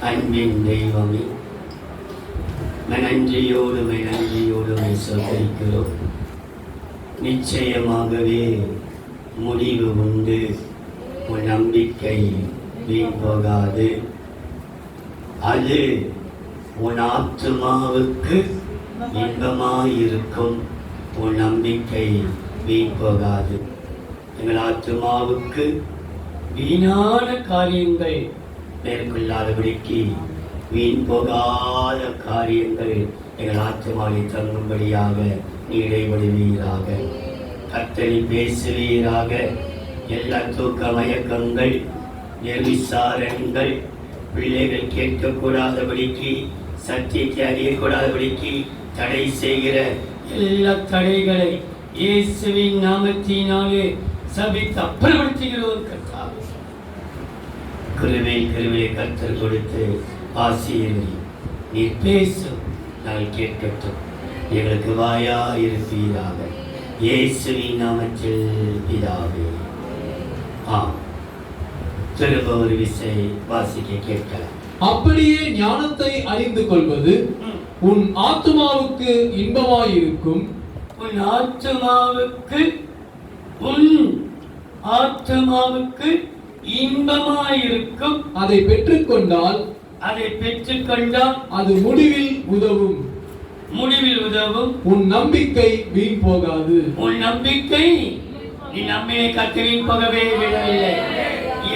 அன்பின் தெய்வமே, நன்றியோடு சொல்லிக்கிறோம். நிச்சயமாகவே முடிவு உண்டு. உன் நம்பிக்கை வீண் போகாது. அது உன் ஆத்துமாவுக்கு இன்பமாயிருக்கும். உன் நம்பிக்கை வீண் போகாது. எங்கள் ஆத்துமாவுக்கு வீணான காரியங்கள் மேற்கொள்ளாதபடிக்கு, வீண் போகாத காரியங்கள் எங்கள் ஆத்துமாவை தங்கும்படியாக நீ இடைவெளிவீராக. கர்த்தரை பேசுவீராக. எல்லா தூக்க மயக்கங்கள், நிர்விசாரங்கள், பிள்ளைகள் கேட்கக்கூடாதபடிக்கு, சத்தியத்தை அறியக்கூடாதபடிக்கு தடை செய்கிற எல்லா தடைகளை இயேசுவின் நாமத்தினாலே சபித்து அப்புறப்படுத்துகிறோம். கர்த்தாவே, கருவிலை கர்த்தர் கொடுத்து ஆசீர்வதி. நீர் பேசும், நாங்கள் கேட்கட்டும். எங்களுக்கு வாயா இருப்பீராக. இயேசுவின் நாமத்தில் பிதாவே, திரும்ப ஒரு விசை வாசிக்க கேட்கலாம். அப்படியே ஞானத்தை அறிந்து கொள்வது உன் ஆத்துமாவுக்கு இன்பமாயிருக்கும். உன் ஆத்துமாவுக்கு இன்பமாயிருக்கும். அதை பெற்றுக்கொண்டால் அது முடிவில் உதவும். உன் நம்பிக்கை வீண் போகாது. உன் நம்பிக்கை, நீ நம்பினை கர்த்தரின் போகவே விடவில்லை.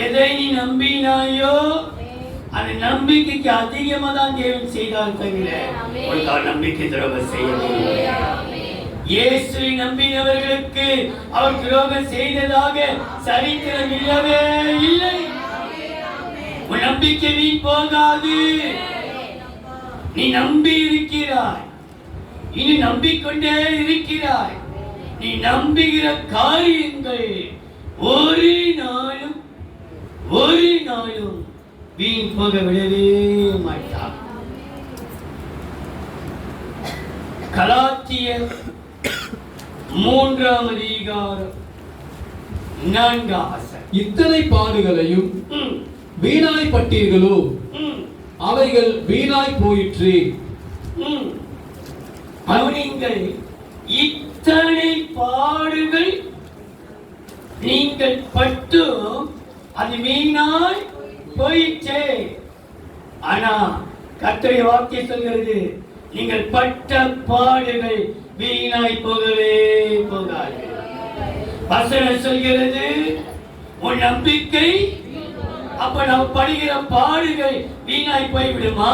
எதை நீ நம்பினாயோ அந்த நம்பிக்கைக்கு அதிகமாக தான் தேவன் செய்தால் தவிர ஒரு நம்பிக்கை துரோகம் செய்யவில்லை. இயேசுவை நம்பினவர்களுக்கு அவர் துரோகம் செய்ததாக சரித்திரம் இல்லவே இல்லை. உன் நம்பிக்கை வீண் போகாது. நீ நம்பி இருக்கிறாய், இனி நம்பிக்கொண்டே இருக்கிறாய். நீ நம்புகிற காரியங்கள் ஒரு நாளும் வீண் போக விடவே மாட்டார். கலாத்தியர் 3-ம் அதிகாரம் 4-ம் வசனம். இத்தனை பாடுகளையும் வீணாய் பட்டீர்களோ? அவைகள் வீணாய் போயிற்று. நீங்கள் இத்தனை பாடுகள் நீங்கள் பட்டும் அது வீணாய் போயிற்றே. ஆனா கர்த்தருடைய வார்த்தை சொல்கிறது, நீங்கள் பட்ட பாடுகள் வீணாய் போகவே போகாது. வசனம் சொல்கிறது, உன் நம்பிக்கை, அப்ப நாம் படுகிற பாடுகள் வீணாய் போய்விடுமா?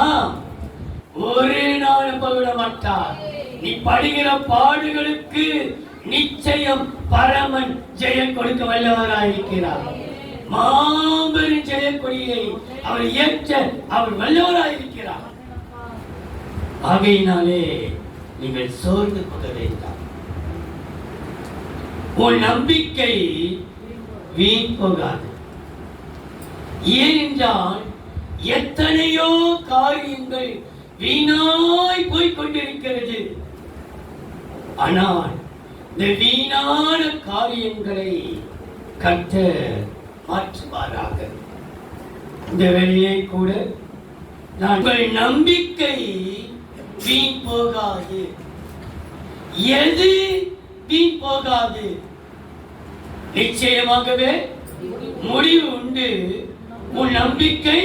ஒரு நாளும் போய்விட மாட்டார். நீ படுகிற பாடுகளுக்கு நிச்சயம் பரமன் ஜெயம் கொடுக்க வல்லவராயிருக்கிறார். மாபெரும் ஜெய கொடியை அவர் ஏற்ற அவர் வல்லவராயிருக்கிறார். ஆகையினாலே நீங்கள் சோர்ந்து கொள்ள வேண்டாம். உன் நம்பிக்கை வீண் போகாது. ஏனென்றால் எத்தனையோ காரியங்கள் வீணாய் போய்கொண்டிருக்கிறது. ஆனால் இந்த வீணான காரியங்களை கர்த்தர் மாற்றுவாராக. இந்த வேளையை கூட உங்கள் நம்பிக்கை வீண் போகாது. எது வீண் போகாது? நிச்சயமாகவே முடிவு உண்டு. உன் நம்பிக்கை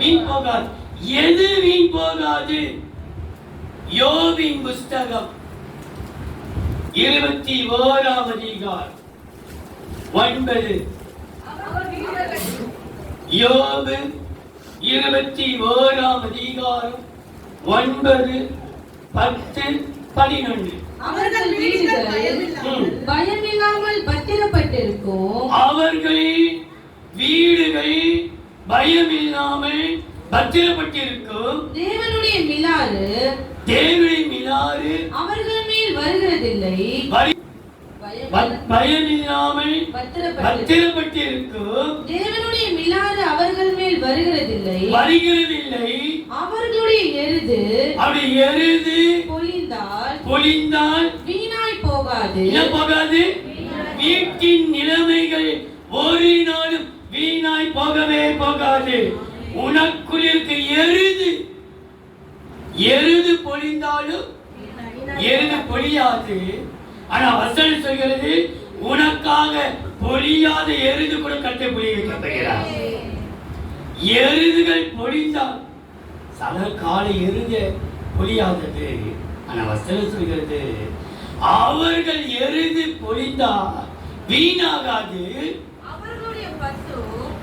வீண் போகாது. எது வீண் போகாது? யோபின் புஸ்தகம் 21-ம் அதிகாரம் 9. யோபு 21-ம் அதிகாரம் 9, 10, 11. அவர்கள் வீடுகள் பயமில்லாமல் பத்திரப்பட்டிருக்கும். அவர்கள் வீடுகள் பயமில்லாமல் பத்திரப்பட்டிருக்கும். தேவனுடைய மிலாறு அவர்கள் மேல் வருகிறதில்லை. பயமில்லாமல் பத்திரப்பட்டிருக்கும். தேவனுடைய மிலாறு அவர்கள் மேல் வருகிறதில்லை. அவர்களுடைய எருது பொழிந்தால் வீணாய் போகாது. வீட்டின் நிலைமைகள் ஒரு நாளும் வீணாய் போகவே போகாது. உனக்குள் இருக்க எருது பொழிந்தாலும் எருது பொழியாது. ஆனா வசனம் சொல்கிறது உனக்காக பொழியாத எருது கூட கட்டை பொழிய வைக்கப்படுகிறார். எருதுகள் பொழிந்தால் சில கால எருது பொழியாதது. ஆனா வசனம் சொல்கிறது அவர்கள் எருது பொழிந்தா வீணாகாது,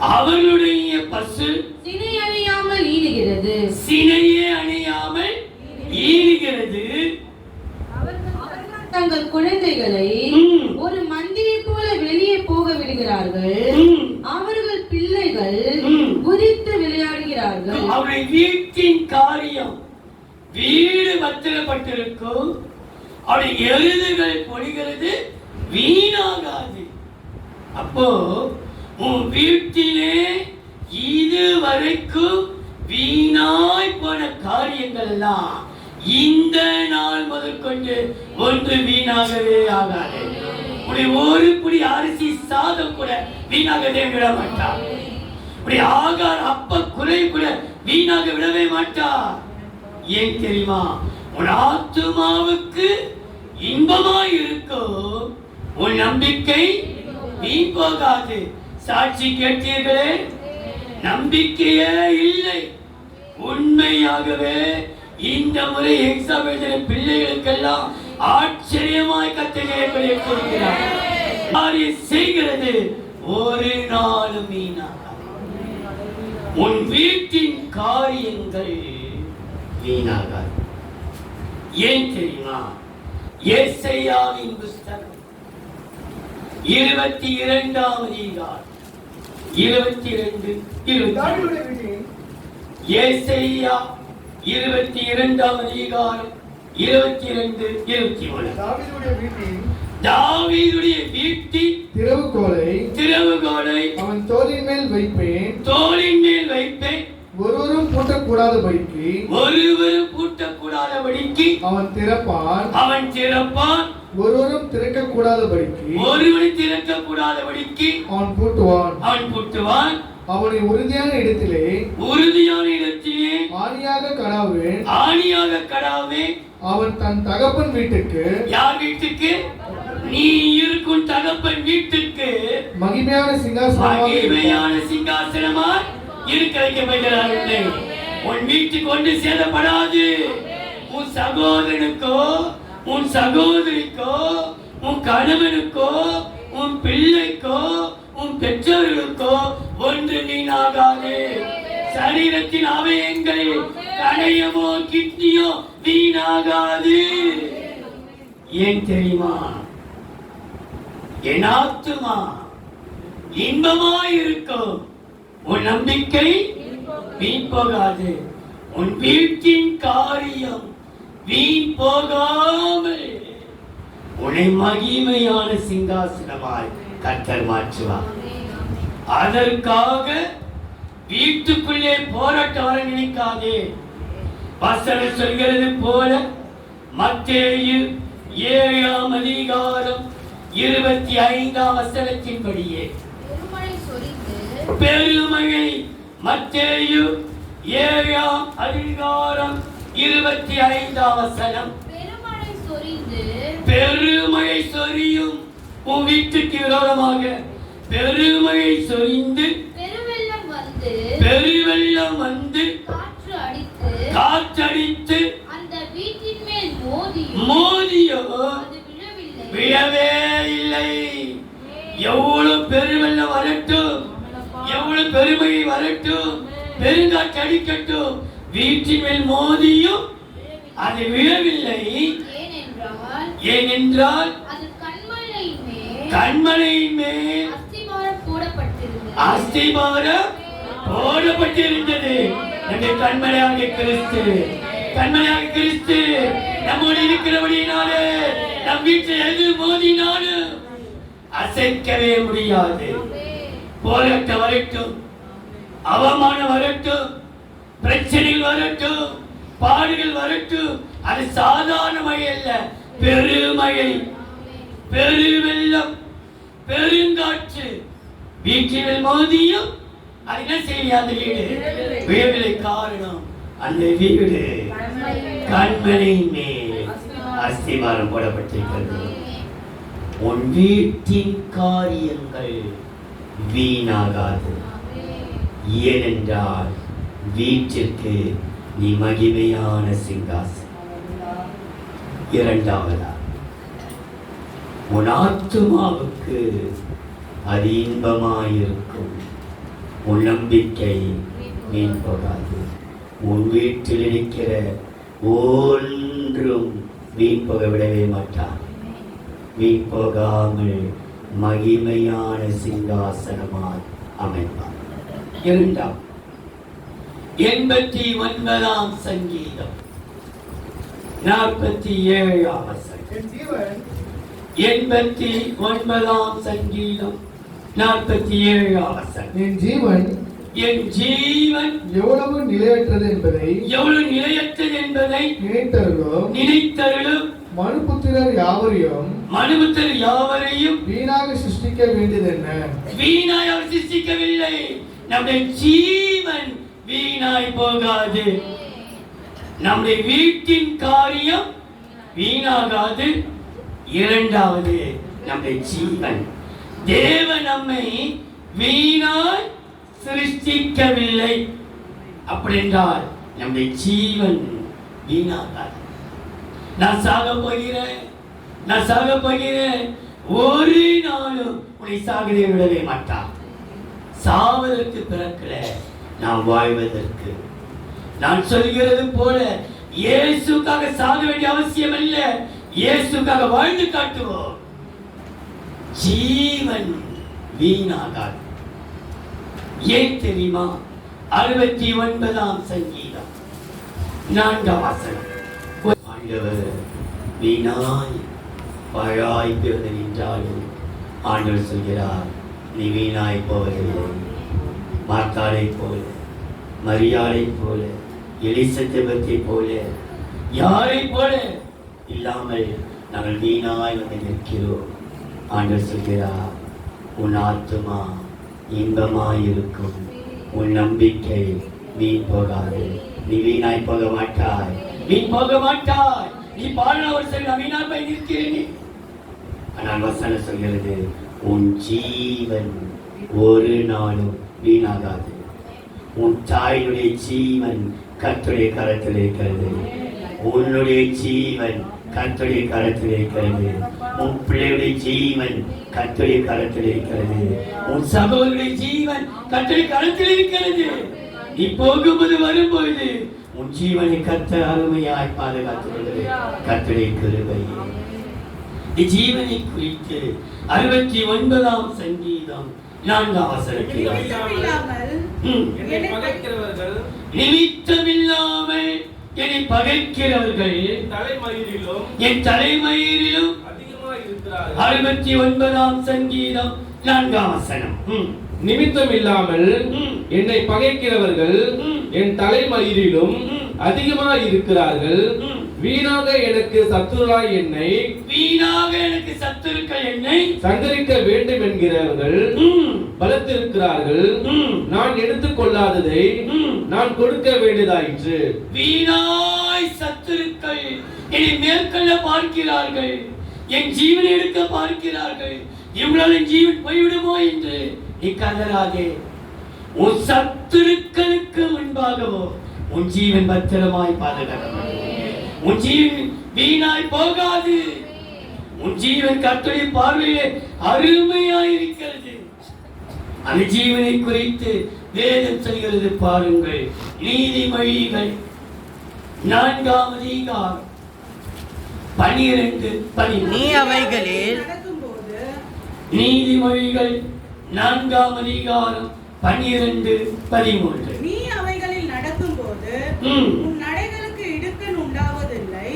அவர்களுடைய பசு சினை அணியாமல் ஈடுகிறது, சினையே அணியாமல் ஈடுகிறது. தங்கள் குழந்தைகளை ஒரு மந்திரை போல வெளியே போக விடுகிறார்கள், அவர்கள் பிள்ளைகள் குதித்து விளையாடுகிறார்கள். அவருடைய வீட்டின் காரியம் வீடு பத்திரப்பட்டிருக்கும், அவருடைய எருதுகள் பொழிகிறது வீணாகாது. அப்போ உன் வீட்டிலே இதுவரைக்கும் வீணாய் போன காரியங்கள் எல்லாம் இந்த நாள் முதற்கொண்டு ஒன்று வீணாகவே ஆகாது. உடைய ஒரு புடி அரிசி சாதம் கூட வீணாகவே விட மாட்டார். உடைய ஆகார அப்ப குறை கூட வீணாக விடவே மாட்டார். ஏன் தெரியுமா? உன் ஆத்துமாவுக்கு இன்பமாய் இருக்கும், உன் நம்பிக்கை வீண் போகாது. சாட்சி கேட்டீர்களே, நம்பிக்கையே இல்லை. உண்மையாகவே இந்த முறை எக்ஸாம் எழுதின பிள்ளைகளுக்கெல்லாம் ஆச்சரியமாய் கத்தனை செய்கிறது. ஒரு நாளும் வீணாகாது. உன் வீட்டின் காரியங்கள் வீணாகாது. ஏன் தெரியுமா? ஏசாயாவின் புஸ்தகம் 22ஆம் அதிகாரம் 22 ஏசாயா 22ஆம் அதிகாரம் 22 21 தாவீதுடைய வீட்டின் திறவுகோலை அவன் தோளின் மேல் வைப்பேன், ஒருவரும் பூட்டக்கூடாதபடிக்கு அவன் திறப்பான், ஒருவரும் திறக்கக்கூடாதபடிக்கு அவன் பூட்டுவான். அவனை உறுதியான இடத்திலே ஆணியாக கடாவேன். அவன் தன் தகப்பன் வீட்டுக்கு, யார் வீட்டுக்கு? நீ இருக்கும் தகப்பன் வீட்டுக்கு மகிமையான சிங்காசனமாய் இருக்க வைக்கப்படுகிறார்கள். உன் வீட்டுக்கு கொண்டு சேதப்படாது. உன் சகோதரனுக்கோ, உன் சகோதரிக்கோ, உன் கணவனுக்கோ, உன் பிள்ளைக்கோ, உன் பெற்றோர்களுக்கோ ஒன்று வீணாகாது. சரீரத்தின் அவயங்களில் கணையமோ கிட்னியோ வீணாகாது. ஏன் தெரியுமா? என் ஆத்துமா இன்பமாயிருக்கும், உன் நம்பிக்கை வீண் போகாது. உன் வீட்டின் காரியம் வீண் போகாமல் உன்னை மகிமையான சிங்காசனமாய் கர்த்தர் மாற்றுவார். அதற்காக வீட்டுக்குள்ளே போராட்டம் வர நினைக்காதே. வசனம் சொல்கிறது போல மத்தேயு 7ஆம் அதிகாரம் 25ஆம் வசனத்தின்படியே பெருமழை, மத்தேயு 7ஆம் அதிகாரம் 25ஆம் வசனம், பெருமழை சொரியும் உன் வீட்டுக்கு விரோதமாக, பெருமழை சொரிந்து பெருவெள்ளம் வந்து காற்றடித்து அந்த வீட்டின் மேல் மோதியோ விழவே இல்லை. எவ்வளவு பெருவெள்ளம் வரட்டும், எவ்வளவு பெருமழை வரட்டும், பெருங்காற்று அடிக்கட்டும், வீட்டின் மேல் மோதியும் அது விழவில்லை. ஏனென்றால் கண்மலையின் மேல் அஸ்திபாரம் போடப்பட்டிருந்தது. கண்மலையாக கிறிஸ்து நம்மோடு இருக்கிறபடினாலே நம் வீட்டில் எது மோதினாலும் அசைக்கவே முடியாது. போராட்டம் வரட்டும், அவமானம் வரட்டும், பிரச்சனைகள் வரட்டும், பாடுகள் வரட்டும், அது சாதாரண மழை அல்ல, பெருமழை, பெருவெள்ளம், பெருங்காற்று வீட்டில் மோதியும் அது என்ன செய்ய அந்த வீடு விழவில்லை. காரணம் அந்த வீடு கண்மலையின் மேல் அஸ்திவாரம் போடப்பட்டிருக்கிறது. உன் வீட்டின் காரியங்கள் வீணாகாது. ஏனென்றால் வீட்டிற்கு நீ மகிமையான சிங்காசனம். இரண்டாவதா, உன் ஆத்துமாவுக்கு அது இன்பமாயிருக்கும். உன் நம்பிக்கை வீண் போகாது. உன் வீட்டில் இருக்கிற ஒன்றும் வீண் போக விடவே மாட்டான். வீண் போகாமல் மகிமையான சிங்காசனமாய் அமைப்பார். இரண்டாம் 89ஆம் சங்கீதம் 47ஆம் வசனம். 89ஆம் சங்கீதம் 47ஆம் வசனம். என் ஜீவன் எவ்வளவு நிலையற்றது என்பதை நினைத்தருளும். மனுபுத்திரர் யாவரையும் வீணாக சிருஷ்டிக்க வேண்டியது என்ன? வீணாய் அவர் சிருஷ்டிக்கவில்லை. நம்முடைய ஜீவன் வீணாய் போகாது. நம்முடைய வீட்டின் காரியம் வீணாகாது. இரண்டாவது, நம்முடைய ஜீவன், தேவன் நம்மை வீணாய் சிருஷ்டிக்கவில்லை. அப்படி என்றால் நம்முடைய ஜீவன் வீணாகாது. நான் சாக போகிறேன், ஒரு நாளும் உன்னை சாகவே விடவே மாட்டான். சாவதற்கு பிறக்கல, நாம் வாழ்வதற்கு. நான் சொல்கிறது போல இயேசுக்காக சாக வேண்டிய அவசியம் அல்ல, இயேசுக்காக வாழ்ந்து காட்டுவோம். ஜீவன் வீணாகாது. ஏன் தெரியுமா? 69ஆம் சங்கீதம் 4ஆம் வசனம். ஆண்டவர் வீணாய் பாழாய் பிறந்து நின்றாலும் ஆண்டவர் சொல்கிறார், நீ வீணாய் போவதில்லை. மார்த்தாளை போல, மரியாதை போல, எலிசபெத்தை போல, யாரை போல இல்லாமல் நாங்கள் வீணாய் வந்து நிற்கிறோம். ஆண்டவர் சொல்கிறார், உன் ஆத்துமா இன்பமாயிருக்கும். உன் நம்பிக்கை வீண் போகாது. நீ வீணாய் போக மாட்டாய். நீ பாழாவர் செல்ல வீணாய் போய் நிற்கிறேன். ஆனால் வசனம் சொல்கிறது, உன் ஜீவன் ஒரு நாளும் வீணாகாது. உன் தாயினுடைய ஜீவன் கர்த்தருடைய கரத்தில் இருக்கிறது. உன்னுடைய ஜீவன் கர்த்தருடைய கரத்தில் இருக்கிறது. உன் பிள்ளையுடைய ஜீவன் கர்த்தருடைய கரத்தில் இருக்கிறது. உன் சகோதரனுடைய ஜீவன் கர்த்தருடைய கரத்தில் இருக்கிறது. நீ போகும்போது வரும்போது உன் ஜீவனை கர்த்தர் அருமையாய் பாதுகாத்துக் கொள்வது கர்த்தருடைய கிருபை. ஜீவனை குறித்து 69ஆம் சங்கீதம் 4ஆம் வசனத்தில், நிமித்தமில்லாமல் என்னை பகைக்கிறவர்கள் என் தலைமயிரிலும் 69ஆம் சங்கீதம் 4ஆம் வசனம். நிமித்தம் இல்லாமல் என்னை பகைக்கிறவர்கள் என் தலைமயிரிலும் அதிகமாய் இருக்கிறார்கள். வீணாக எனக்கு சத்துருக்கள் என்னை சங்கரிக்க வேண்டும் என்கிறவர்கள் பலத்திருக்கிறார்கள். நான் எடுத்துக் கொள்ளாததை நான் கொடுக்க வேண்டியதாயிற்று. வீணாய் சத்துருக்கள் என்னை மேற்கொள்ள பார்க்கிறார்கள், என் ஜீவனை எடுக்க பார்க்கிறார்கள். இவங்களால் என் ஜீவன் போய்விடுமோ என்று நீ கதறாதே. உன் சத்துருக்களுக்கு முன்பாகவோ உன் ஜீவன் பத்திரமாய் பாதுகாக்கப்படும். உன் ஜீவன் வீணாய் போகாது. உன் ஜீவன் கர்த்தருடைய பார்வையிலே அருமையாய் இருக்கிறது. அந்த ஜீவனை குறித்து வேதம் சொல்கிறது பாருங்கள். நீதிமொழிகள் 4ஆம் அதிகாரம் 12-13. நீ அவைகளில் நீதிமொழிகள் 4ஆம் அதிகாரம் 12-13. நீ அவைகளில் நடக்கும்போது உன் நடைகளுக்கு இடுக்கண் உண்டாவதில்லை.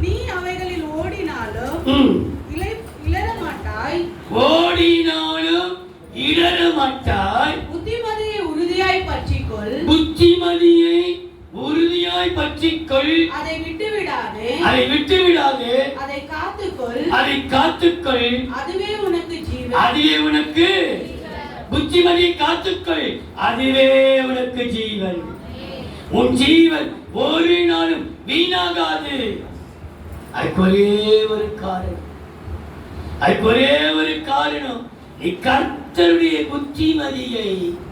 நீ அவைகளில் ஓடினாலும் இடறமாட்டாய். புத்திமதியை உறுதியாய் பற்றிக்கொள். அதை விட்டு விடாதே. அதை காத்துக்கொள். அதுவே உனக்கு புத்திமதியை காத்துக்கொள், அதுவே உனக்கு ஜீவன். உன் ஜீவன் ஒரு நாளும் வீணாகாது. அதுக்கு ஒரே ஒரு காரணம், நீ கர்த்தருடைய புத்திமதியை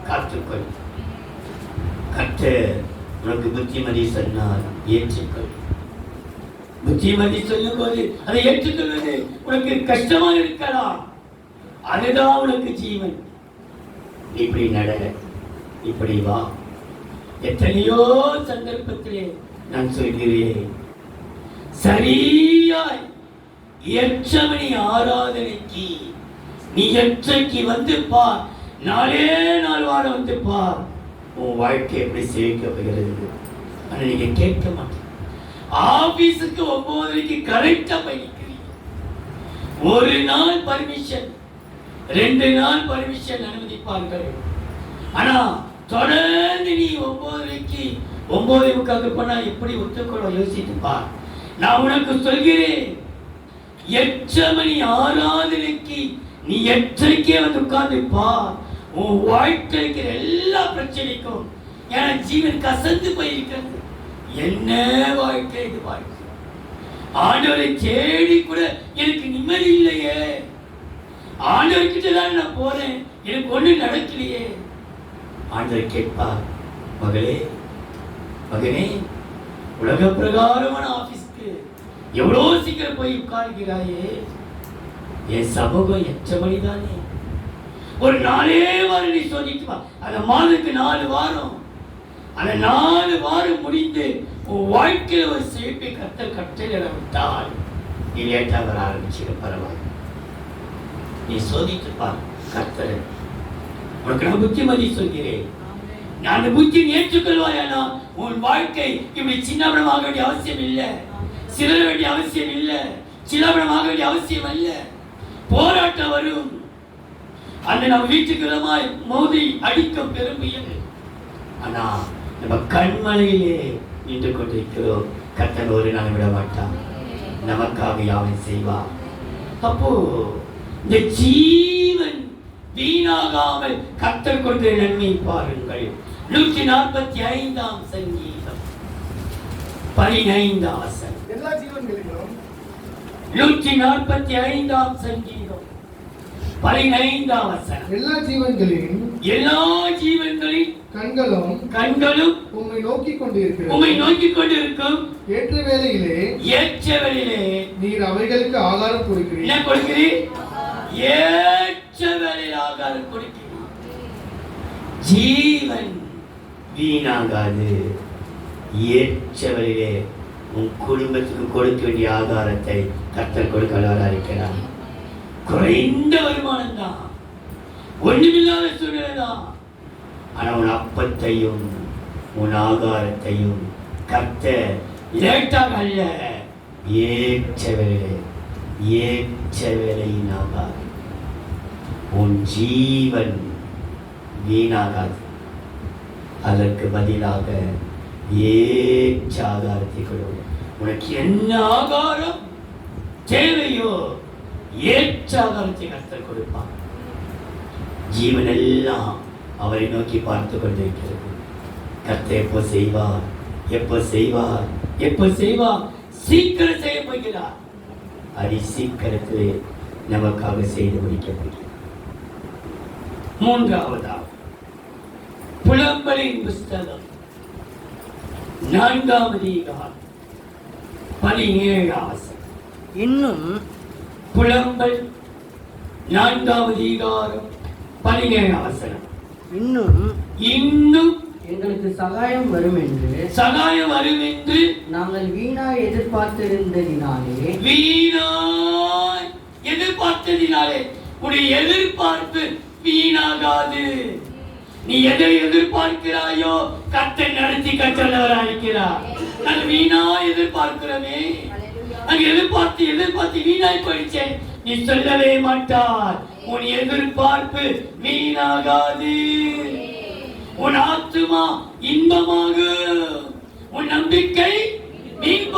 காத்துக்கொள். கர்த்தர் உனக்கு புத்திமதி சொன்னால் ஏற்றுக்கொள். புத்திமதி சொல்லும் போது அதை ஏற்றுக்கொள்வது உனக்கு கஷ்டமா இருக்கலாம், அதுதான் உனக்கு ஜீவன். இப்படி நட, இப்படி வா. எத்தனையோ சந்தர்ப்பத்திலே நான் சொல்கிறேன், சரியாய் 8 மணி ஆராதனைக்கு நீ 8க்கு வந்து பார், 4 வார வந்து பார், உன் வாழ்க்கை எப்படி சேமிக்கப்படுகிறது. ஆனா நீங்க கேட்க மாட்டேன். ஆபீஸுக்கு 9க்கு கரெக்டா போயிருக்கிறீங்க. ஒரு நாள் பர்மிஷன், 2 நாள் பர்மிஷன் அனுமதிப்பார்கள். ஆனா தொடர்ந்து நீ 9க்கு 9:15 போனா எப்படி ஒத்துக்கொள்ள யோசித்துப்பா. நான் உனக்கு சொல்கிறேன், 8 மணி ஆராதனைக்கு நீ 8க்கே வந்து உட்கார்ந்து பார், உன் வாழ்க்கைக்கு எல்லா பிரச்சனைக்கும். ஏன்னா ஜீவன் கசந்து போயிருக்கிறது. என்ன வாழ்க்கை இது வாழ்க்கை? ஆண்டவரை தேடி கூட எனக்கு நிம்மதி இல்லையே. ஆண்டவர்கிட்ட தான் நான் போறேன், எனக்கு ஒண்ணு நடக்கலையே. ஆண்டவர் கேட்பார், மகளே மகனே, உலக பிரகாரமான ஆபீஸ்க்கு எவ்வளவு சீக்கிரம் போய் உட்கார்கிறாயே. என் சமூகம் 8 மணி தானே. ஒரு 4 வாரம் நீ சொல்லிட்டு வா. அந்த மாதத்துக்கு 4 வாரம், அந்த 4 வாரம் முடிந்து உன் வாழ்க்கையில ஒரு சேப்பை கட்டளை விட்டால் நீ லேட்டா வர ஆரம்பிச்சுக்க, பரவாயில்ல. நீ சோதித்து பார். கர்த்தர் உனக்கு நான் புத்திமதி சொல்கிறேன். நான் அந்த புத்தி ஏற்றுக்கொள்வாயானா உன் வாழ்க்கை இப்படி சின்னபடமாக வேண்டிய அவசியம் இல்லை, சிதற வேண்டிய அவசியம் இல்லை, சின்னபடமாக வேண்டிய அவசியம் அல்ல. போராட்டம் வரும், அந்த நம்ம வீட்டுக்குள்ளமாய் மோதி அடிக்கும் பெருமையில். ஆனா நம்ம கண்மலையிலே நின்று கொண்டிருக்கிறோம். கர்த்தர் ஒரு நாள் விட மாட்டான், நமக்காக யாவும் செய்வார். அப்போ இந்த ஜீவன் வீணாகாமல் கர்த்தர் கொண்ட நன்மை பாருங்கள். 145ஆம் சங்கீதம் 15ஆம் வசனம். எல்லா ஜீவன்களிலும் 145ஆம் சங்கீதம் 15ஆம் வசனம். எல்லா ஜீவன்களின் கண்களும் உம்மை நோக்கிக் கொண்டிருக்கும். ஏற்ற வேளையிலே நீர் அவைகளுக்கு ஆகாரம் கொடுக்கிறீர். என்ன கொடுக்கிறீர்? ஏற்ற வேளையில் ஆகாரம் கொடுக்கிறீர். ஜீவன் வீணாகாது. ஏற்ற வேளையிலே உன் குடும்பத்துக்கு கொடுக்க வேண்டிய ஆகாரத்தை கர்த்தர் கொடுக்க இருக்கிறார். குறைந்த வருமானம் தான், ஒண்ணுமில்லாத சூழ்நிலை தான். ஆனா உன் அப்பத்தையும் உன் ஆகாரத்தையும் கர்த்தர் லேட்டாக அல்ல, ஏற்ற வேளையின் ஆகாரம். உன் ஜீவன் வீணாகாது. அதற்கு பதிலாக ஏற்ற ஆகாரத்தை கொடு. உனக்கு என்ன ஆகாரம் தேவையோ ஏற்ற ஆகாரத்தை கர்த்தர் கொடுப்பார். ஜீவன் எல்லாம் அவரை நோக்கி பார்த்து கொண்டிருக்கிறது. கர்த்தர் எப்போ செய்வார், சீக்கிரம் செய்ய போகிறார். அதி சீக்கிரத்திலே நமக்காக செய்து முடிக்க போகிறார். 3வது புலம்பலின் புஸ்தகம் 4ஆம் அதிகாரம் 17ஆம் வசனம். இன்னும் புலம்பல் 4ஆம் அதிகாரம் 17ஆம் வசனம். இன்னும் எங்களுக்கு சகாயம் வரும் என்று நாங்கள் வீணாய் எதிர்பார்த்ததினாலே உன்னுடைய எதிர்பார்ப்பு வீணாகாது. நீ எதை எதிர்பார்க்கிறாயோ கர்த்தர் நடத்தி கற்றவராயிருக்கிறார். நாங்கள் வீணா எதிர்பார்க்கிறோமே, நாங்க எதிர்பார்த்து வீணாய் போயிடுச்சேன். நீ சொல்லவே மாட்டார், உன் எதிர்பார்ப்பு வீணாகாது. உன் ஆத்துமா இன்பமாக, உன் நம்பிக்கை வீண்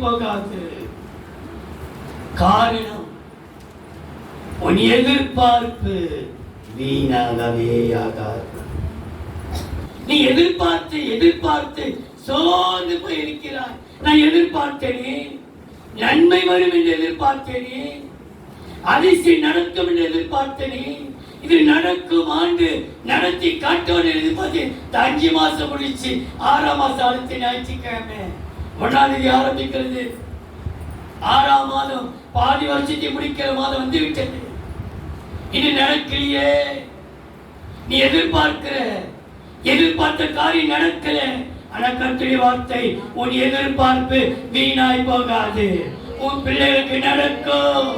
போகாது. காரணம் உன் எதிர்பார்ப்பு வீணாகவே ஆகாது. நீ எதிர்பார்த்து சோர்ந்து போயிருக்கிறாய். நான் எதிர்பார்த்தேனே, நன்மை வரும் என்று எதிர்பார்த்தேனே, அதிசயம் நடக்கும் என்று எதிர்பார்த்தேனே, இது நடக்கும் ஆண்டு நடத்தி காட்டுவன் எதிர்பார்த்து 5 மாசம் முடிச்சு 6ஆம் மாசம் அடுத்த ஞாயிற்றுக்கிழமை 1ஆம் தேதி ஆரம்பிக்கிறது. 6ஆம் மாதம் பாதி வருஷத்தை முடிக்கிற மாதம் வந்து விட்டது. இது நடக்கலையே. நீ எதிர்பார்த்த காரியம் நடக்கல. ஆனா கர்த்தருடைய வார்த்தை, உன் எதிர்பார்ப்பு வீணாய் போகாது. உன் பிள்ளைகளுக்கு நடக்கும்,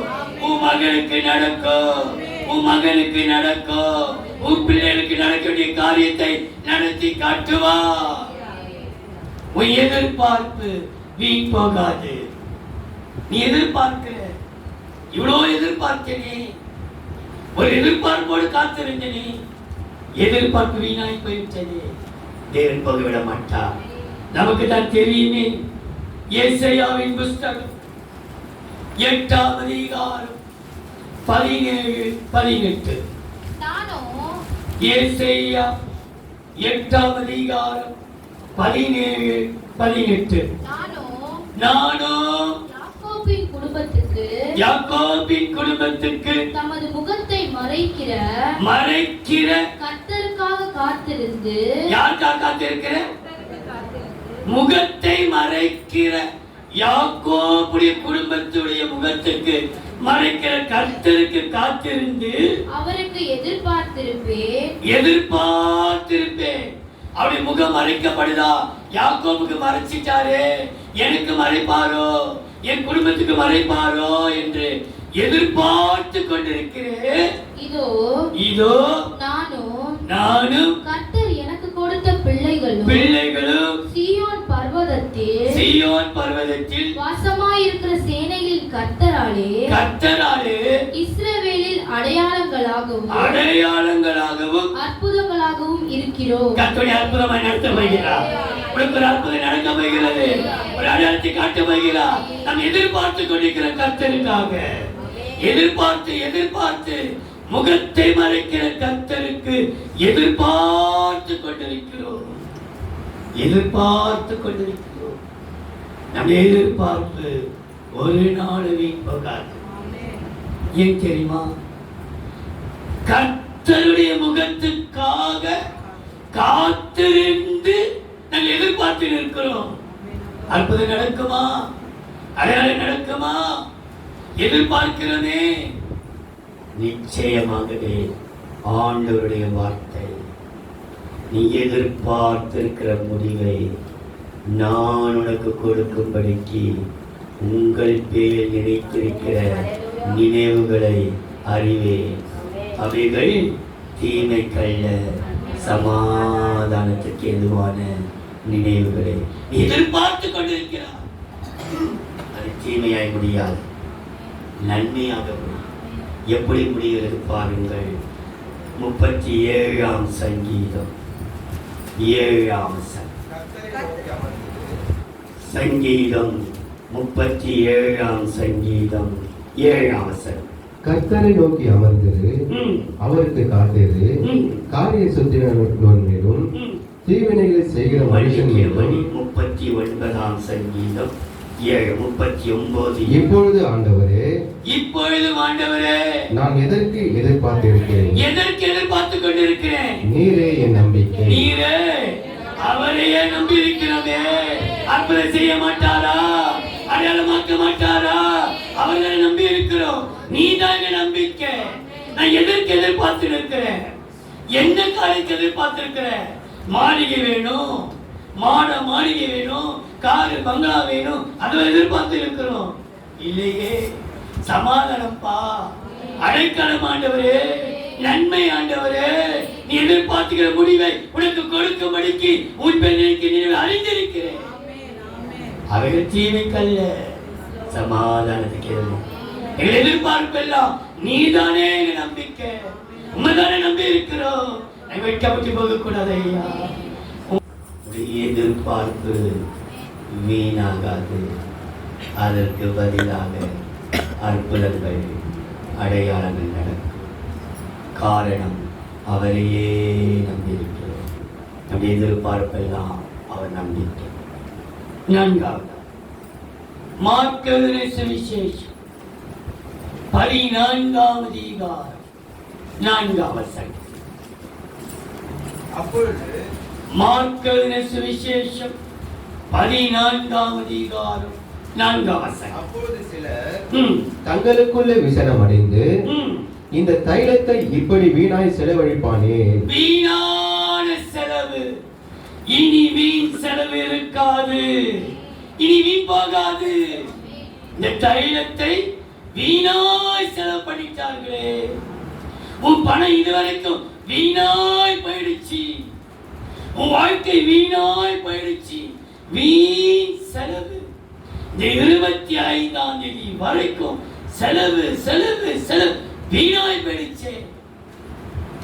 உன் மகளுக்கு நடக்கும், உன் மகனுக்கு நடக்கும், உன் பிள்ளைகளுக்கு நடக்கக்கூடிய காரியத்தை நடத்தி காட்டுவா. உன் எதிர்பார்ப்பு வீண் போகாது. நீ எதிர்பார்க்கிற, இவ்வளவு எதிர்பார்த்தனே, ஒரு எதிர்பார்ப்போடு காத்திருந்தனே, எதிர்பார்ப்பு வீணாய் போயிட்டது. தேவன் போகவிட மாட்டார். நமக்கு தான் தெரியுமே. ஏசாயாவின் புஸ்தகம் 8ஆம் அதிகாரம் 17-18. ஏசாயா 8ஆம் அதிகாரம் 17-18. நானோ யாக்கோபின் குடும்பத்துக்கு தமது முகத்தை மறைக்கிற கர்த்தருக்காக காத்திருந்து. யாருக்காக காத்திருக்கிற? முகத்தை மறைக்கிற யாக்கோபுடைய குடும்பத்துடைய முகத்துக்கு மறைக்கிற கர்த்தருக்கு காத்திருந்து அவருக்கு எதிர்பார்த்திருப்பேன். அவருடைய முகம் மறைக்கப்படுதா? யாக்கோபுக்கு மறைச்சிட்டாரே, எனக்கு மறைப்பாரோ, என் குடும்பத்துக்கு மறைப்பாரோ என்று எதிர்பார்த்து கொண்டிருக்கிறேன். இதோ நானும் கர்த்தர் எனக்கு கொடுத்த பிள்ளைகளும் சீயோன் பர்வதத்தில் வாசமாயிருக்கிற சேனைகளின் கர்த்தராலே இஸ்ரவேலில் அடையாளங்களாகவும் அற்புதங்களாகவும் இருக்கிறோம். கர்த்தருடைய அற்புதமாய் நடத்த போகிறார். உனக்கு ஒரு அற்புதம் நடக்க போகிறது. ஒரு அடையாளத்தை காட்ட போகிறார். நாம் எதிர்பார்த்து கொண்டிருக்கிற கர்த்தருக்காக எதிர்பார்த்து முகத்தை மறைக்கிற கர்த்தருக்கு எதிர்பார்த்து கொண்டிருக்கிறோம். நம்முடைய எதிர்பார்ப்பு ஒரு நாள் வீண் போகாது. ஏன் தெரியுமா? கர்த்தருடைய முகத்துக்காக காத்திருந்து நாங்கள் எதிர்பார்த்து இருக்கிறோம். அற்புதம் நடக்குமா? அடையாளம் நடக்குமா? எதிர்பார்க்கிறோமே. நிச்சயமாகவே ஆண்டவருடைய வார்த்தை, நீ எதிர்பார்த்திருக்கிற முடிவை நான் உனக்கு கொடுக்கும்படிக்கு உங்கள் பேர் நினைத்திருக்கிற நினைவுகளை அறிவேன். அவைகள் தீமைக்கல்ல, சமாதானத்துக்கு எதுவான நினைவுகளை நீ எதிர்பார்த்து கொண்டிருக்கிறார். அது தீமையாய் முடியாது, நன்மையாக முடியும். எப்படி முடிகிறது பாருங்கள். 37ஆம் சங்கீதம் 7ஆம் சங்கீதம் 37ஆம் சங்கீதம் 7ஆம் வசனம். கர்த்தரை நோக்கி அமர்ந்தது, அவருக்கு காத்திரு, காரிய சுத்தினோர் மேலும் தீவினைகளை செய்கிற மனுஷன் மேலும். 39ஆம் சங்கீதம் 7:39. இப்பொழுது ஆண்டவரே, நான் எதற்கு எதிர்பார்த்து கொண்டிருக்கிறேன்? நீரே என் நம்பிக்கை. அவரையே நம்பி இருக்கிறோமே. அற்புதம் செய்ய மாட்டாரா? அடையாளமாக்க மாட்டாரா? அவர்களை நம்பி இருக்கிறோம். நீ தான் நம்பிக்கை. நான் எதற்கு எதிர்பார்த்து இருக்கிறேன்? என்ன காரியத்தை எதிர்பார்த்து இருக்கிறேன்? மாளிகை வேணும், மாளிகை வேணும், காரு பங்களா வேணும், அதை எதிர்பார்த்து இருக்கிறோம். இல்லையே. சமாதானப்பா, அடைக்கலம் ஆண்டவரே, நன்மை ஆண்டவரே, நீ எதிர்பார்த்துக்கிற முடிவை உனக்கு கொடுக்கும்படிக்கு உன் பெண்ணுக்கு நீ அறிந்திருக்கிறேன். அவைகள் தீமைக்கல்ல, சமாதானத்துக்கு எங்கள் எதிர்பார்ப்பெல்லாம் நீதானே நம்பிக்கை. உண்மைதானே நம்பி இருக்கிறோம். வெட்கப்பட்டு போக கூடாது ஐயா. எதிர்பார்ப்பு வீணாகாது. அதற்கு பதிலாக அற்புதங்கள், அடையாளங்கள் நடக்கும். காரணம் அவரையே நம்பியிருக்கிறோம். நம்முடைய எதிர்பார்ப்பெல்லாம் அவர் நம்பியிருக்கிறார். 4வது மார்க் எழுதின சுவிசேஷம் 14வது அதிகாரம் 4வது வசனம். அப்பொழுது மார்க் எழுதின சுவிசேஷம் 14வது அதிகாரம் 4வது வசனம். அப்பொழுது சிலர் தங்களுக்குள்ளே விசனம் அடைந்து இந்த தைலத்தை இப்படி வீணாய் செலவழிப்பானே. வீணான செலவு, இனி வீண் செலவு இருக்காது, இனி வீண் போகாது. இந்த தைலத்தை வீணாய் செலவு பண்ணிட்டார்களே, உன் பணம் இதுவரைக்கும் வீணாய் போயிடுச்சு, உன் வாழ்க்கை வீணாய் போயிடுச்சு. வீண் செலவு. இந்த 25ஆம் தேதி வரைக்கும் செலவு செலவு செலவு வீணாய் போயிடுச்சு.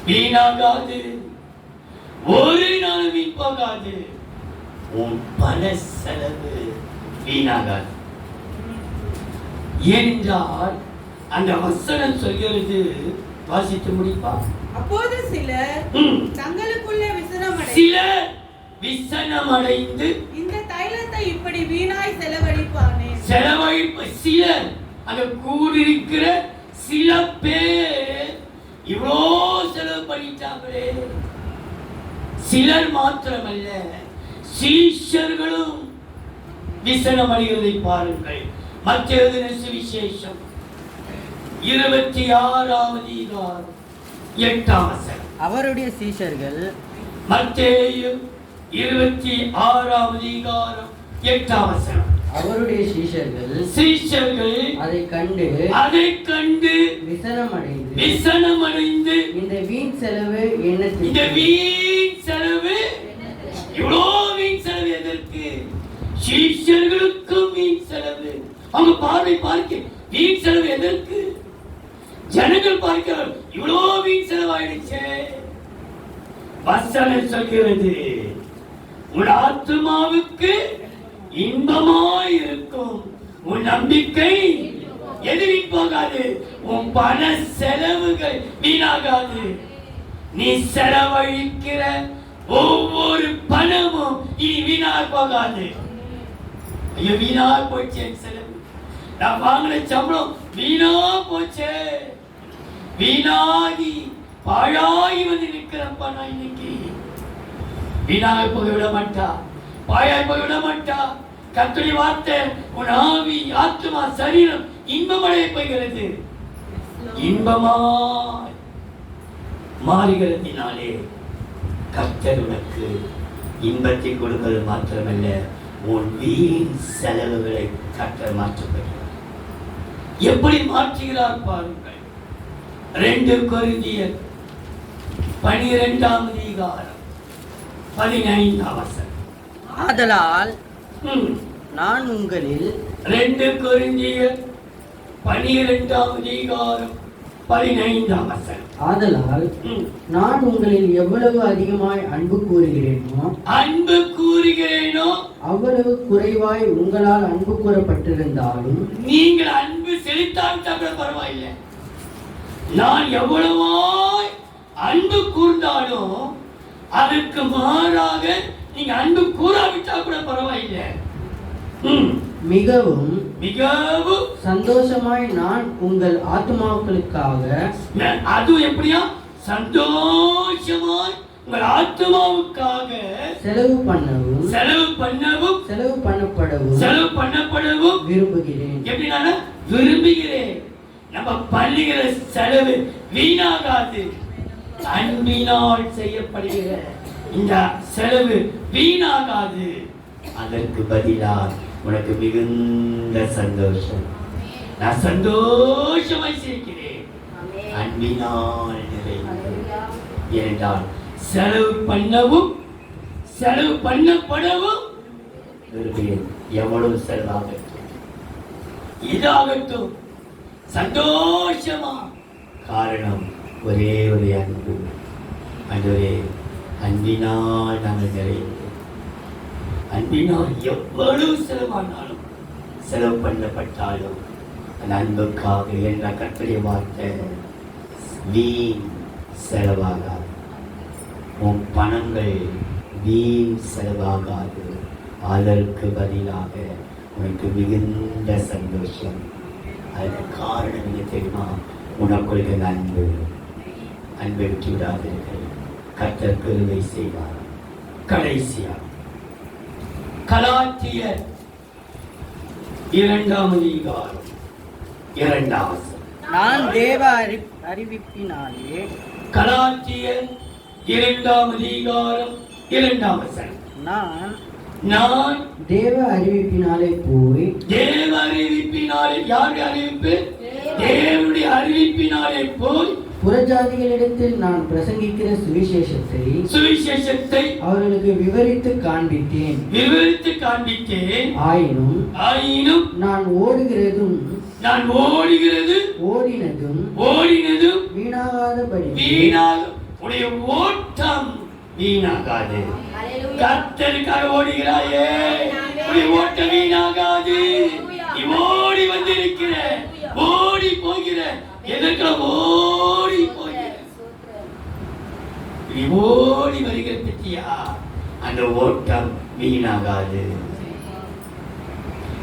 வீணாகாது, ஒரு நாள் வீண் போகாது. உன் பண செலவு வீணாகாது. ஏனென்றால் அந்த வசனம் சொல்கிறது, வாசித்து முடிப்பா. அப்போது சிலர் தங்களுக்குள்ளே விசனம் அடைந்து இந்த தைலத்தை இப்படி வீணாய் செலவழிப்பானே. சிலர் அங்க கூடியிருக்கிற சில பேர் இவ்வளோ செலவு பண்ணிட்டாங்களே. சிலர் மாத்திரமல்ல, சீஷர்களும் விசனம் அடைவதை பாருங்கள். மத்தேயு எழுதின சுவிசேஷம் 26வது அதிகாரம் 8வது வசனம். அவருடைய சீஷர்கள் மத்தேயு 26வது அதிகாரம் 8வது வசனம். அவருடைய சீஷர்கள் அதை கண்டு விசனம் அடைந்து இந்த வீண் செலவு இவ்வளோ வீண் செலவு எதற்கு? சீஷர்களுக்கும் வீண் செலவு. அவங்க பார்வை பார்க்க வீண் செலவு எதற்கு? ஜனங்கள் பார்க்கிறார், இவ்வளோ வீண் செலவாயிடுச்சு. வசனம் சொல்கிறது, உன் ஆத்துமாவுக்கு இன்பமாய் இருக்கும், உன் நம்பிக்கை எது வீண் போகாது, உன் பண செலவுகள் வீணாகாது. நீ செலவழிக்கிற ஒவ்வொரு பணமும் இனி வீணாக போகாது. ஐயோ, வீணாக போச்சு செலவு, நான் வாங்கின சம்பளம் வீணா போச்சு, வீணாகி பாழாகி வந்து நிற்கிறப்பா. நான் இன்னைக்கு வீணாக போக விட மாட்டா, பாழாய் போக விட மாட்டா. கர்த்தருடைய வார்த்தை, உன் ஆவி ஆத்துமா சரீரம் இன்பமடைய போகிறது. இன்பமாய் மாறுகிறதினாலே கர்த்தர் உனக்கு இன்பத்தை கொடுப்பது மாத்திரமல்ல, உன் வீண் செலவுகளை கர்த்தர் மாற்றப்படுகிறார். எப்படி மாற்றுகிறார் பாருங்கள். 2 கொரிந்தியர் 12ஆம் அதிகாரம் 15ஆம் வசனம். ஆதலால் நான் உங்களில் 2 கொரிந்தியர் 12ஆம் அதிகாரம் 15ஆம் வசனம். ஆதலால் நான் உங்களில் எவ்வளவு அதிகமாய் அன்பு கூறுகிறேனோ அவ்வளவு குறைவாய் உங்களால் அன்பு கூறப்பட்டிருந்தாலும் நீங்கள் அன்பு செலுத்தாவிட்டால் பரவாயில்லை. நான் எவ்வளவாய் அன்பு கூர்ந்தாலும் அதற்கு மாறாக நீங்க அன்பு கூறாவிட்டால் கூட பரவாயில்லை. மிகவும் மிகவும் சந்தோஷமாய் நான் உங்கள் ஆத்மாக்களுக்காக, அது எப்படியா சந்தோஷமாய் உங்கள் ஆத்மாவுக்காக செலவு பண்ணப்படவும் விரும்புகிறேன். எப்படின்னா விரும்புகிறேன். நம்ம பண்ணுகிற செலவு வீணாகாது. அன்பினால் செய்யப்படுகிற இந்த செலவு வீணாகாது. அதற்கு பதிலாக உனக்கு மிகுந்த சந்தோஷம். நான் சந்தோஷமாய் சிரிக்கிறேன், அன்பினால் நிறைந்து. ஏனென்றால் செலவு பண்ணவும் செலவு பண்ணப்படவும் விரும்புகிறேன். எவ்வளவு செலவாகட்டும், இதாகட்டும், சந்தோஷமா. காரணம் ஒரே ஒரு அன்பு. அன்றே அன்பினால் நாங்கள் நிறைந்து. அன்பினால் எவ்வளவு செலவானாலும், செலவு பண்ணப்பட்டாலும் அந்த அன்புக்காக என்ற கர்த்தருடைய வார்த்தை வீண் செலவாகாது. உன் பணங்கள் வீண் செலவாகாது. அதற்கு பதிலாக உனக்கு மிகுந்த சந்தோஷம். அதுக்கு காரணம் என்ன தெரியுமா? உனக்குள் அன்பு. அன்பை விட்டு விடாதீர்கள். கர்த்தர் கிருபை செய்வார். கடைசியா கலாத்தியர் 2ஆம் அதிகாரம் 2ஆம் வசனம். நான் தேவ அறிவிப்பினாலே கலாத்தியர் 2ஆம் அதிகாரம் 2ஆம் வசனம். நான் தேவ அறிவிப்பினாலே போய் தேவ அறிவிப்பினாலே, யாருடைய அறிவிப்பு? தேவனுடைய அறிவிப்பினாலே போய் புறஜாதிகளிடத்தில் நான் பிரசங்கிக்கிற சுவிசேஷத்தை அவர்களுக்கு விவரித்து காண்பித்தேன். ஆயினும் நான் ஓடுகிறது ஓடினதும் வீணாகாதபடி உடைய ஓட்டம் வீணாகாது. கர்த்தருக்காக ஓடுகிறாயே, உடைய ஓட்டம் வீணாகாது. நீ ஓடி வந்திருக்கிற, ஓடி போகிற, எதற்கு ஓடி போகிற, நீ ஓடி வருகிற பற்றியா? அந்த ஓட்டம் வீணாகாது.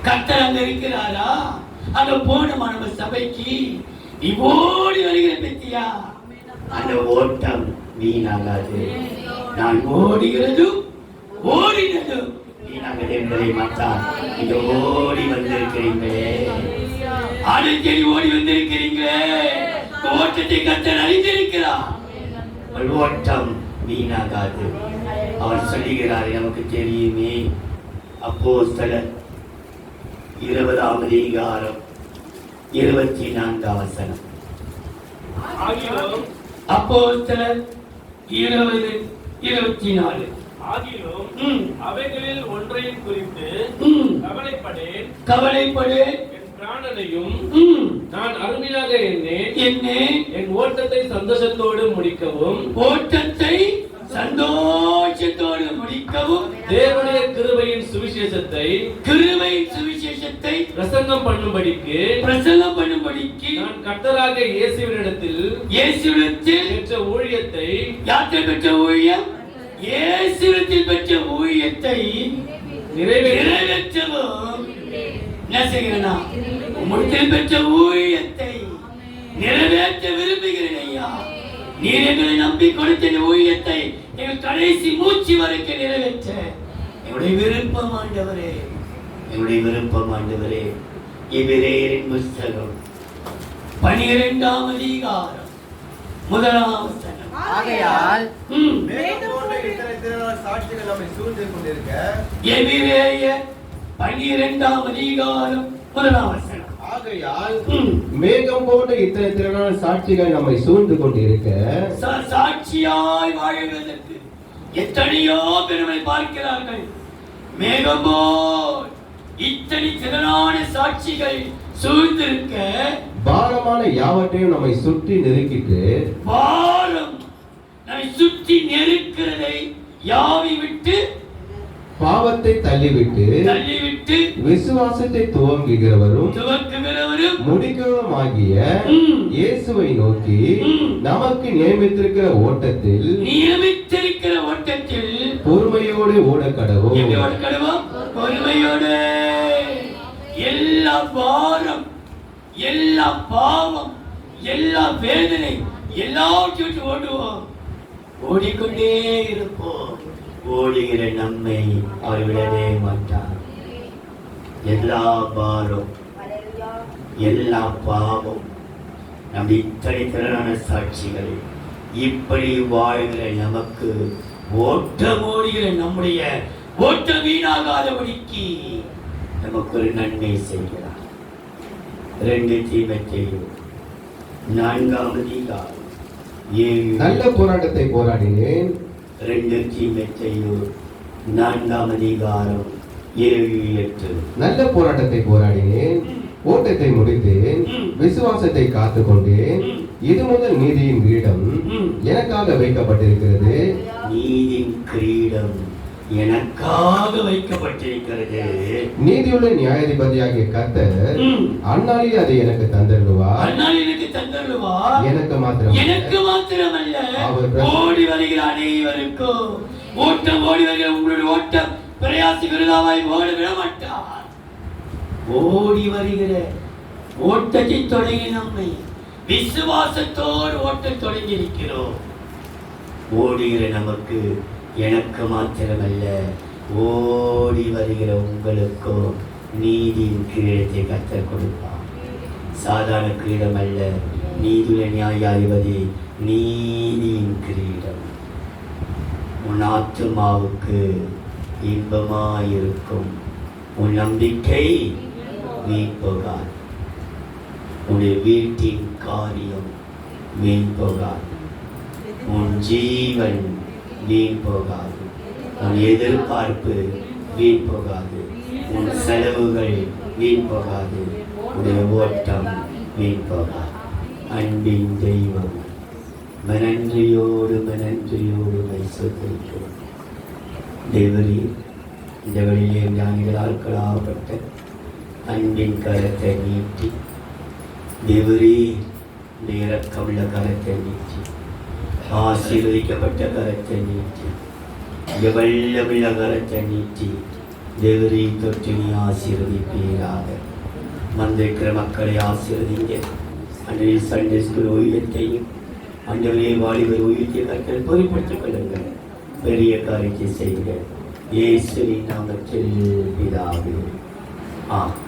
கர்த்தர் அங்க இருக்கிறாரா? அங்க போனோமா நம்ம சபைக்கு? நீ ஓடி வருகிற பற்றியா? அந்த ஓட்டம் வீணாகாது. நான் ஓடுகிறதும் ஓடினதும் வீணாகாது என்பதை மாற்றான். நீங்க ஓடி வந்திருக்கிறீங்களே, அடிக்கடி ஓடி வந்திருக்கிறீங்களே, ஓட்டத்தை கர்த்தர் அறிந்திருக்கிறார். ஓட்டம் வீணாகாது. அவர் சொல்லுகிறார், நமக்கு தெரியுமே. அப்போஸ்தலர் 20ஆம் அதிகாரம் 24ஆம் வசனம். அப்போஸ்தலர் 20:24. அவைகளில் ஒன்றையும் குறித்து கவலைப்படேன். என் பிராணனையும் நான் அருமையாக என் ஓட்டத்தை சந்தோஷத்தோடு முடிக்கவும் தேவனுடைய கிருபையின் சுவிசேஷத்தை பிரசங்கம் பண்ணும்படிக்கு நான் கர்த்தராக இயேசுவினிடத்தில் பெற்ற ஊழியத்தை, யார்கிட்ட பெற்ற ஊழியம்? இயேசுவினிடத்தில் பெற்ற ஊழியத்தை நிறைவேற்றவும் என்ன செய்கிறேனா? உம்மிடத்தில் பெற்ற ஊழியத்தை நிறைவேற்ற விரும்புகிறேன் ஐயா. நீர் எங்களை நம்பி கொடுத்த ஊழியத்தை எங்கள் கடைசி மூச்சு வரைக்கும் நிறைவேற்ற என்னுடைய விருப்பம் ஆண்டவரே, என்னுடைய விருப்பம் ஆண்டவரே. எபிரேயரின் புஸ்தகம் 12ஆம் அதிகாரம் 1ஆம் வசனம். ஆகையால் சாட்சிகள் நம்மை சூழ்ந்து கொண்டிருக்க. எபிரேயர் 12ஆம் அதிகாரம் 1ஆம் வசனம். ஆகையால் மேகம் போன்ற இத்தனை திரளான சாட்சிகள் நம்மை சூழ்ந்து கொண்டிருக்க, சாட்சியாய் வாழ்வதற்கு எத்தனையோ பெருமை பார்க்கிறார்கள். மேகம் போல் இத்தனை திரளான சாட்சிகள் சூழ்ந்திருக்க, பாரமான யாவற்றையும் நம்மை சுற்றி நெருக்கிட்டு, பாரம் நம்மை சுற்றி நெருக்கிறதை யாவை விட்டு, பாவத்தை தள்ளிவிட்டு விசுவாசத்தை துவங்குகிறவரும் முடிக்கிறவரும் ஆகிய இயேசுவை நோக்கி நமக்கு நியமித்திருக்கிற ஓட்டத்தில் பொறுமையோடு ஓட கடவோம். பொறுமையோடு. எல்லா பாரம், எல்லா பாவம், எல்லா வேதனை எல்லாவற்றையும் ஓடுவோம். ஓடிக்கொண்டே இருப்போம். ஓடுகிற நம்மை அவர் விடவே மாட்டார். எல்லா பாரம், எல்லா பாவம், நம் இத்தனை திரளான சாட்சிகள், இப்படி வாழ்கிற நமக்கு ஓட்டம் ஓடுகிற நம்முடைய ஓட்டம் வீணாகாதபடிக்கு நமக்கு ஒரு நன்மை செய்கிறார். 2 தீமோத்தேயு 4ஆம் அதிகாரம் 7. நல்ல போராட்டத்தை போராடினேன். 2 தீமோத்தேயு 4ஆம் அதிகாரம் 7-8. நல்ல போராட்டத்தை போராடினேன், ஓட்டத்தை முடித்தேன், விசுவாசத்தை காத்துக்கொண்டேன். இது முதல் நீதியின் கிரீடம் எனக்காக வைக்கப்பட்டிருக்கிறது. நீதியின் கிரீடம் எனக்காக வைக்கப்பட்டிருக்கிறது. நீதியுள்ள நியாயாதிபதியாகிய கர்த்தர் அந்நாளில் அதை எனக்கு தந்தருளுவார். அந்நாளில் எனக்கு தந்தருளுவார். எனக்கு மாத்திரமல்ல ஓடி வருகிற அனைவருக்கும். ஓட்டம் ஓடி வருகிற உங்களுடைய ஓட்டம் பிரயாசி விருதாவாய் ஓட விட மாட்டார். ஓடி வருகிற ஓட்டத்தை தொடங்கி நம்மை விசுவாசத்தோடு ஓட்டம் தொடங்கி இருக்கிறோம். ஓடுகிற நமக்கு எனக்கு மாத்திரமல்ல ஓடி வருகிற உங்களுக்கோ நீதியின் கிரீடத்தை கர்த்தர் கொடுப்பார். சாதாரண கிரீடம் அல்ல, நீதியுள்ள நியாயாதிபதி நீதியின் கிரீடம். உன் ஆத்துமாவுக்கு இன்பமாயிருக்கும். உன் நம்பிக்கை வீண் போகாது. உன்னுடைய வீட்டின் காரியம் வீண் போகாது. உன் ஜீவன் வீண் போகாது. உன் எதிர்பார்ப்பு வீண் போகாது. உன் செலவுகள் வீண் போகாது. உன்னுடைய ஓட்டம் வீண் போகாது. அன்பின் தெய்வம் மனன்றியோடு வைத்திருக்கிறோம். தேவரே, இந்த வழியிலே ஞானிகளால் களாப்பட்ட அன்பின் கரத்தை நீட்டி, தேவரே இந்த இரக்கமுள்ள கரத்தை நீட்டி, ஆசீர்வதிக்கப்பட்ட கரத்தை நீட்டி, வல்லமுள்ள கரத்தை நீட்டி, தேவரே தொட்டு நீ ஆசீர்வதிப்பீராக. வந்திருக்கிற மக்களை ஆசீர்வதிங்க. அன்றைய சண்டே ஸ்கூல் ஊழியத்தையும் அன்றைய வாலிபர் ஊழியத்தை கற்கள் பொறுப்படுத்திக் கொள்ளுங்கள். பெரிய காரியத்தை செய்க. இயேசுவின் நாமத்தில் பிதாவே. ஆமென்.